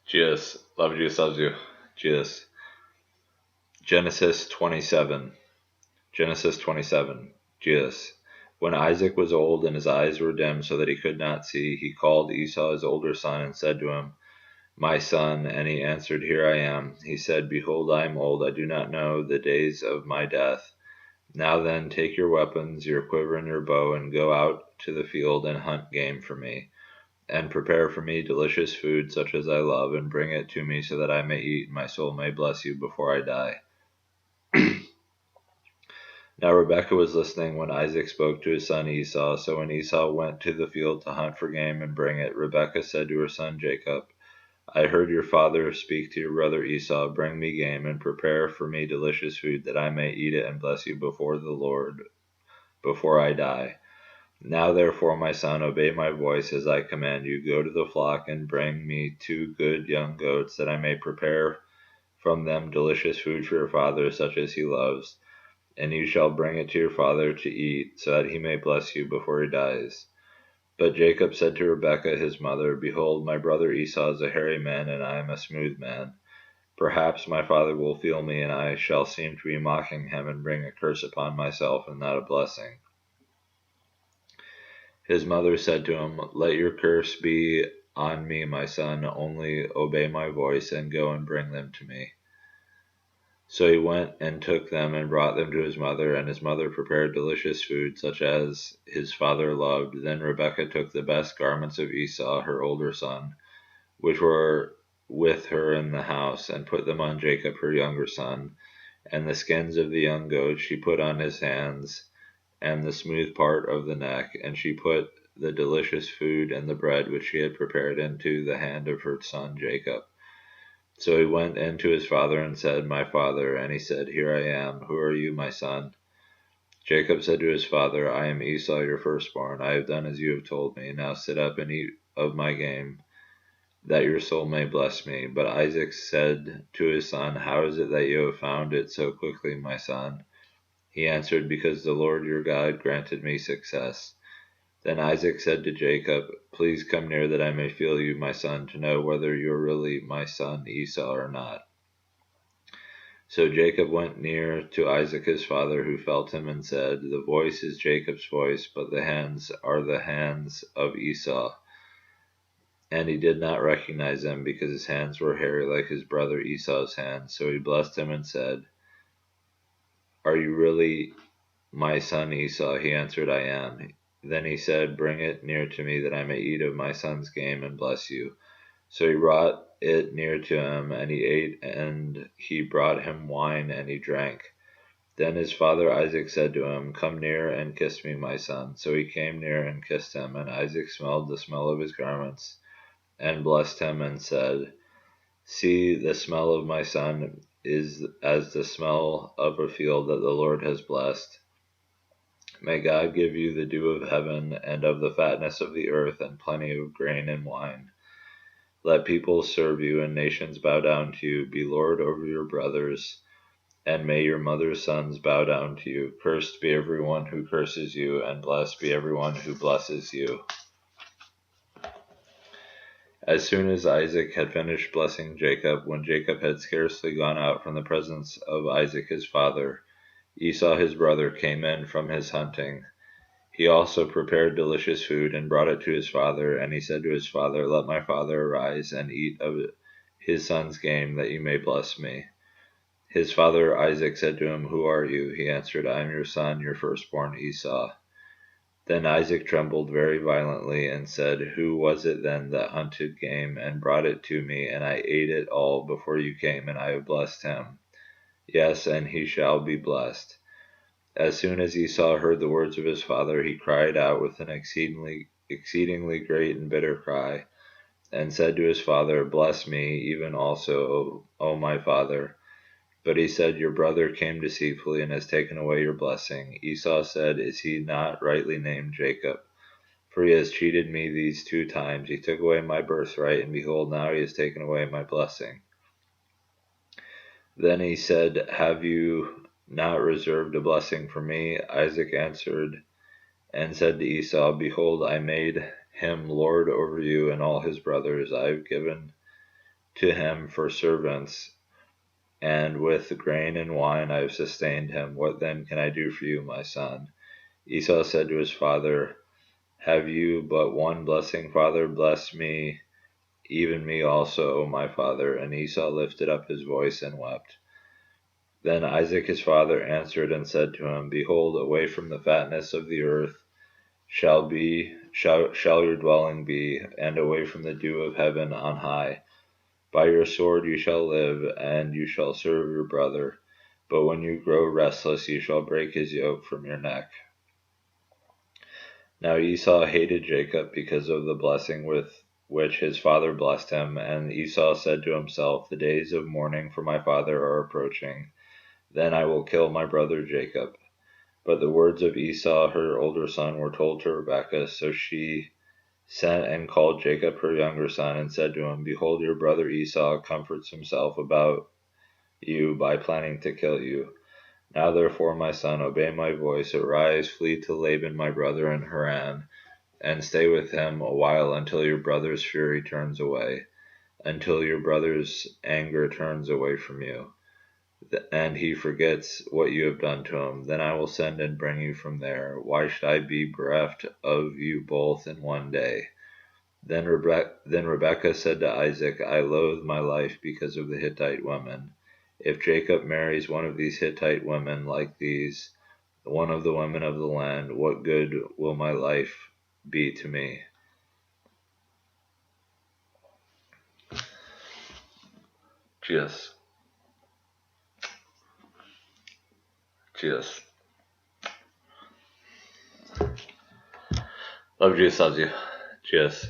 Jesus, love Jesus loves you. Jesus. Genesis 27. Genesis 27. Jesus. When Isaac was old and his eyes were dim so that he could not see, he called Esau his older son and said to him, My son. And he answered, Here I am. He said, Behold, I am old. I do not know the days of my death. Now then, take your weapons, your quiver and your bow, and go out to the field and hunt game for me. And prepare for me delicious food such as I love, and bring it to me so that I may eat, and my soul may bless you before I die. Now Rebekah was listening when Isaac spoke to his son Esau. So when Esau went to the field to hunt for game and bring it, Rebekah said to her son Jacob, I heard your father speak to your brother Esau, Bring me game, and prepare for me delicious food, that I may eat it and bless you before the Lord, before I die. Now therefore, my son, obey my voice as I command you. Go to the flock and bring me 2 good young goats, that I may prepare from them delicious food for your father, such as he loves. And you shall bring it to your father to eat, so that he may bless you before he dies. But Jacob said to Rebekah his mother, Behold, my brother Esau is a hairy man, and I am a smooth man. Perhaps my father will feel me, and I shall seem to be mocking him, and bring a curse upon myself, and not a blessing. His mother said to him, Let your curse be on me, my son, only obey my voice, and go and bring them to me. So he went and took them and brought them to his mother, and his mother prepared delicious food, such as his father loved. Then Rebekah took the best garments of Esau, her older son, which were with her in the house, and put them on Jacob, her younger son. And the skins of the young goats she put on his hands, and the smooth part of the neck, and she put the delicious food and the bread which she had prepared into the hand of her son Jacob. So he went in to his father and said, My father. And he said, Here I am. Who are you, my son? Jacob said to his father, I am Esau, your firstborn. I have done as you have told me. Now sit up and eat of my game, that your soul may bless me. But Isaac said to his son, How is it that you have found it so quickly, my son? He answered, Because the Lord your God granted me success. Then Isaac said to Jacob, Please come near that I may feel you, my son, to know whether you are really my son Esau or not. So Jacob went near to Isaac his father, who felt him and said, The voice is Jacob's voice, but the hands are the hands of Esau. And he did not recognize them, because his hands were hairy like his brother Esau's hands. So he blessed him and said, Are you really my son Esau? He answered, I am. Then he said, Bring it near to me, that I may eat of my son's game and bless you. So he brought it near to him, and he ate, and he brought him wine, and he drank. Then his father Isaac said to him, Come near and kiss me, my son. So he came near and kissed him, and Isaac smelled the smell of his garments, and blessed him, and said, See, the smell of my son is as the smell of a field that the Lord has blessed. May God give you the dew of heaven, and of the fatness of the earth, and plenty of grain and wine. Let people serve you, and nations bow down to you. Be Lord over your brothers, and may your mother's sons bow down to you. Cursed be everyone who curses you, and blessed be everyone who blesses you. As soon as Isaac had finished blessing Jacob, when Jacob had scarcely gone out from the presence of Isaac his father, Esau his brother came in from his hunting. He also prepared delicious food and brought it to his father, and he said to his father, Let my father arise and eat of his son's game, that you may bless me. His father Isaac said to him, Who are you? He answered, I am your son, your firstborn Esau. Then Isaac trembled very violently and said, Who was it then that hunted game and brought it to me, and I ate it all before you came, and I have blessed him? Yes, and he shall be blessed. As soon as Esau heard the words of his father, he cried out with an exceedingly great and bitter cry, and said to his father, Bless me, even also, O my father. But he said, Your brother came deceitfully and has taken away your blessing. Esau said, Is he not rightly named Jacob? For he has cheated me these 2 times. He took away my birthright, and behold, now he has taken away my blessing. Then he said, Have you not reserved a blessing for me? Isaac answered and said to Esau, Behold, I made him lord over you and all his brothers. I have given to him for servants, and with grain and wine I have sustained him. What then can I do for you, my son? Esau said to his father, Have you but one blessing, father? Bless me, even me also, O my father. And Esau lifted up his voice and wept. Then Isaac his father answered and said to him, Behold, away from the fatness of the earth shall your dwelling be, and away from the dew of heaven on high. By your sword you shall live, and you shall serve your brother. But when you grow restless, you shall break his yoke from your neck. Now Esau hated Jacob because of the blessing with which his father blessed him, and Esau said to himself, The days of mourning for my father are approaching. Then I will kill my brother Jacob. But the words of Esau, her older son, were told to Rebekah, so she sent and called Jacob her younger son, and said to him, Behold, your brother Esau comforts himself about you by planning to kill you. Now therefore, my son, obey my voice. Arise, flee to Laban my brother in Haran, and stay with him a while until your brother's fury turns away, until your brother's anger turns away from you, and he forgets what you have done to him. Then I will send and bring you from there. Why should I be bereft of you both in one day? Then Rebekah said to Isaac, I loathe my life because of the Hittite women. If Jacob marries one of these Hittite women like these, one of the women of the land, what good will my life be to me? Jesus. Love Jesus loves you. Jesus.